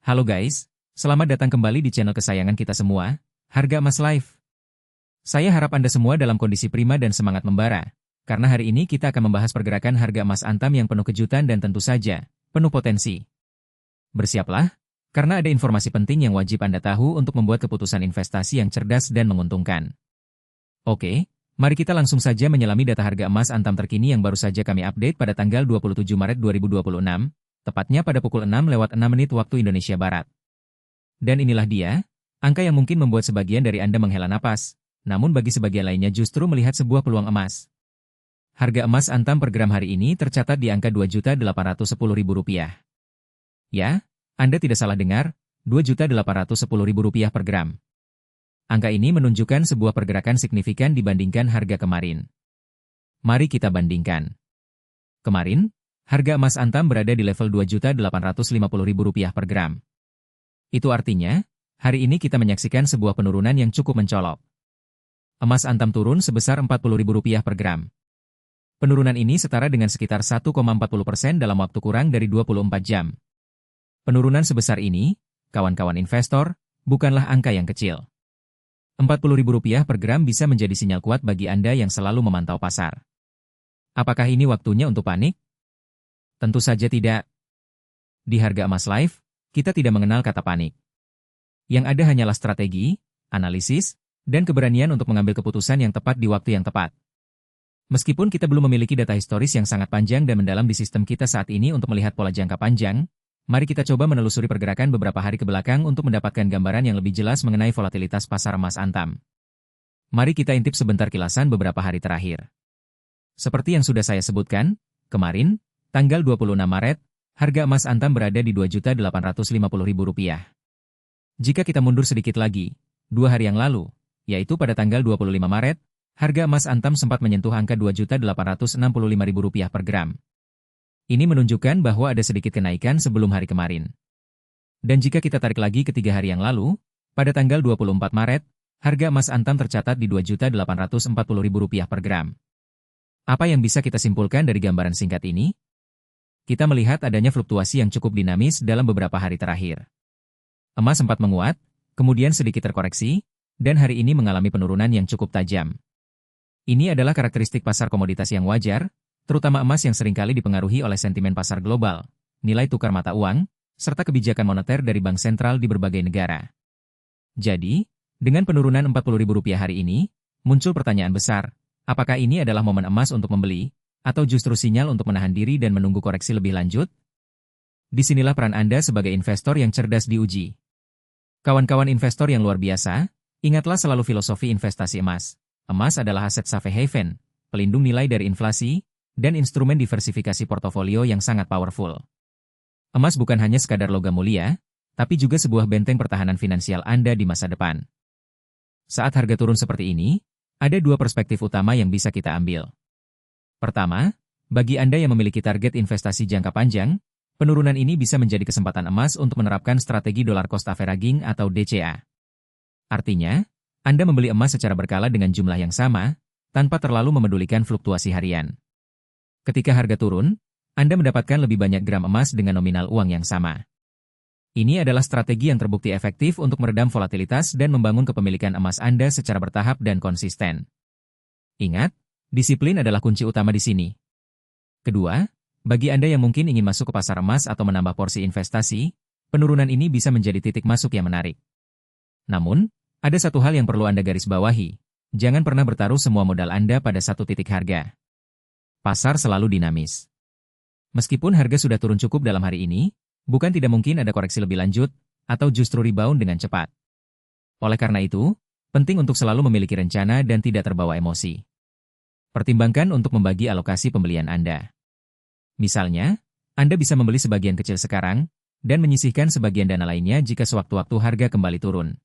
Halo guys, selamat datang kembali di channel kesayangan kita semua, Harga Emas Live. Saya harap Anda semua dalam kondisi prima dan semangat membara, karena hari ini kita akan membahas pergerakan harga emas Antam yang penuh kejutan dan tentu saja, penuh potensi. Bersiaplah, karena ada informasi penting yang wajib Anda tahu untuk membuat keputusan investasi yang cerdas dan menguntungkan. Oke, mari kita langsung saja menyelami data harga emas Antam terkini yang baru saja kami update pada tanggal 27 Maret 2026, tepatnya pada pukul 6:06 waktu Indonesia Barat. Dan inilah dia, angka yang mungkin membuat sebagian dari Anda menghela napas, namun bagi sebagian lainnya justru melihat sebuah peluang emas. Harga emas Antam per gram hari ini tercatat di angka Rp2.810.000. Ya, Anda tidak salah dengar, Rp2.810.000 per gram. Angka ini menunjukkan sebuah pergerakan signifikan dibandingkan harga kemarin. Mari kita bandingkan. Kemarin, harga emas Antam berada di level Rp2.850.000 per gram. Itu artinya, hari ini kita menyaksikan sebuah penurunan yang cukup mencolok. Emas Antam turun sebesar Rp40.000 per gram. Penurunan ini setara dengan sekitar 1,40% dalam waktu kurang dari 24 jam. Penurunan sebesar ini, kawan-kawan investor, bukanlah angka yang kecil. Rp40.000 per gram bisa menjadi sinyal kuat bagi Anda yang selalu memantau pasar. Apakah ini waktunya untuk panik? Tentu saja tidak. Di Harga Emas Live, kita tidak mengenal kata panik. Yang ada hanyalah strategi, analisis, dan keberanian untuk mengambil keputusan yang tepat di waktu yang tepat. Meskipun kita belum memiliki data historis yang sangat panjang dan mendalam di sistem kita saat ini untuk melihat pola jangka panjang, mari kita coba menelusuri pergerakan beberapa hari ke belakang untuk mendapatkan gambaran yang lebih jelas mengenai volatilitas pasar emas Antam. Mari kita intip sebentar kilasan beberapa hari terakhir. Seperti yang sudah saya sebutkan, kemarin, tanggal 26 Maret, harga emas Antam berada di Rp2.850.000. Jika kita mundur sedikit lagi, 2 hari yang lalu, yaitu pada tanggal 25 Maret, harga emas Antam sempat menyentuh angka Rp2.865.000 per gram. Ini menunjukkan bahwa ada sedikit kenaikan sebelum hari kemarin. Dan jika kita tarik lagi ke 3 hari yang lalu, pada tanggal 24 Maret, harga emas Antam tercatat di Rp2.840.000 per gram. Apa yang bisa kita simpulkan dari gambaran singkat ini? Kita melihat adanya fluktuasi yang cukup dinamis dalam beberapa hari terakhir. Emas sempat menguat, kemudian sedikit terkoreksi, dan hari ini mengalami penurunan yang cukup tajam. Ini adalah karakteristik pasar komoditas yang wajar, terutama emas yang seringkali dipengaruhi oleh sentimen pasar global, nilai tukar mata uang, serta kebijakan moneter dari bank sentral di berbagai negara. Jadi, dengan penurunan Rp40.000 hari ini, muncul pertanyaan besar, apakah ini adalah momen emas untuk membeli, atau justru sinyal untuk menahan diri dan menunggu koreksi lebih lanjut? Disinilah peran Anda sebagai investor yang cerdas diuji. Kawan-kawan investor yang luar biasa, ingatlah selalu filosofi investasi emas. Emas adalah aset safe haven, pelindung nilai dari inflasi, dan instrumen diversifikasi portofolio yang sangat powerful. Emas bukan hanya sekadar logam mulia, tapi juga sebuah benteng pertahanan finansial Anda di masa depan. Saat harga turun seperti ini, ada 2 perspektif utama yang bisa kita ambil. Pertama, bagi Anda yang memiliki target investasi jangka panjang, penurunan ini bisa menjadi kesempatan emas untuk menerapkan strategi dollar cost averaging atau DCA. Artinya, Anda membeli emas secara berkala dengan jumlah yang sama, tanpa terlalu memedulikan fluktuasi harian. Ketika harga turun, Anda mendapatkan lebih banyak gram emas dengan nominal uang yang sama. Ini adalah strategi yang terbukti efektif untuk meredam volatilitas dan membangun kepemilikan emas Anda secara bertahap dan konsisten. Ingat, disiplin adalah kunci utama di sini. Kedua, bagi Anda yang mungkin ingin masuk ke pasar emas atau menambah porsi investasi, penurunan ini bisa menjadi titik masuk yang menarik. Namun, ada satu hal yang perlu Anda garis bawahi. Jangan pernah bertaruh semua modal Anda pada satu titik harga. Pasar selalu dinamis. Meskipun harga sudah turun cukup dalam hari ini, bukan tidak mungkin ada koreksi lebih lanjut, atau justru rebound dengan cepat. Oleh karena itu, penting untuk selalu memiliki rencana dan tidak terbawa emosi. Pertimbangkan untuk membagi alokasi pembelian Anda. Misalnya, Anda bisa membeli sebagian kecil sekarang, dan menyisihkan sebagian dana lainnya jika sewaktu-waktu harga kembali turun.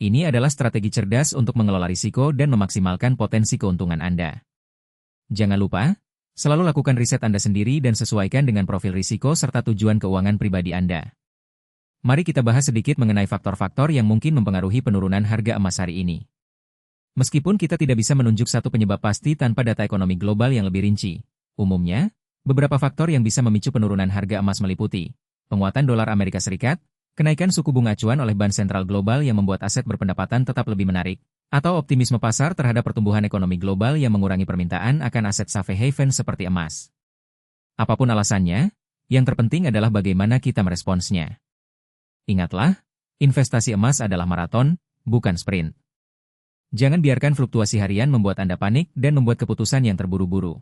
Ini adalah strategi cerdas untuk mengelola risiko dan memaksimalkan potensi keuntungan Anda. Jangan lupa, selalu lakukan riset Anda sendiri dan sesuaikan dengan profil risiko serta tujuan keuangan pribadi Anda. Mari kita bahas sedikit mengenai faktor-faktor yang mungkin mempengaruhi penurunan harga emas hari ini. Meskipun kita tidak bisa menunjuk satu penyebab pasti tanpa data ekonomi global yang lebih rinci, umumnya, beberapa faktor yang bisa memicu penurunan harga emas meliputi penguatan dolar Amerika Serikat, Kenaikan suku bunga acuan oleh Bank Sentral Global yang membuat aset berpendapatan tetap lebih menarik, atau optimisme pasar terhadap pertumbuhan ekonomi global yang mengurangi permintaan akan aset safe haven seperti emas. Apapun alasannya, yang terpenting adalah bagaimana kita meresponsnya. Ingatlah, investasi emas adalah maraton, bukan sprint. Jangan biarkan fluktuasi harian membuat Anda panik dan membuat keputusan yang terburu-buru.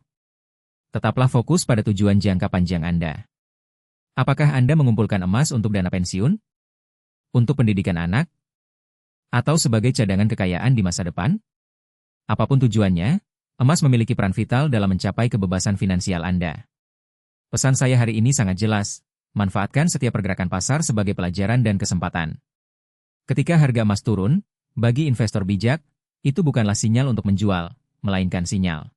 Tetaplah fokus pada tujuan jangka panjang Anda. Apakah Anda mengumpulkan emas untuk dana pensiun? Untuk pendidikan anak? Atau sebagai cadangan kekayaan di masa depan? Apapun tujuannya, emas memiliki peran vital dalam mencapai kebebasan finansial Anda. Pesan saya hari ini sangat jelas, manfaatkan setiap pergerakan pasar sebagai pelajaran dan kesempatan. Ketika harga emas turun, bagi investor bijak, itu bukanlah sinyal untuk menjual, melainkan sinyal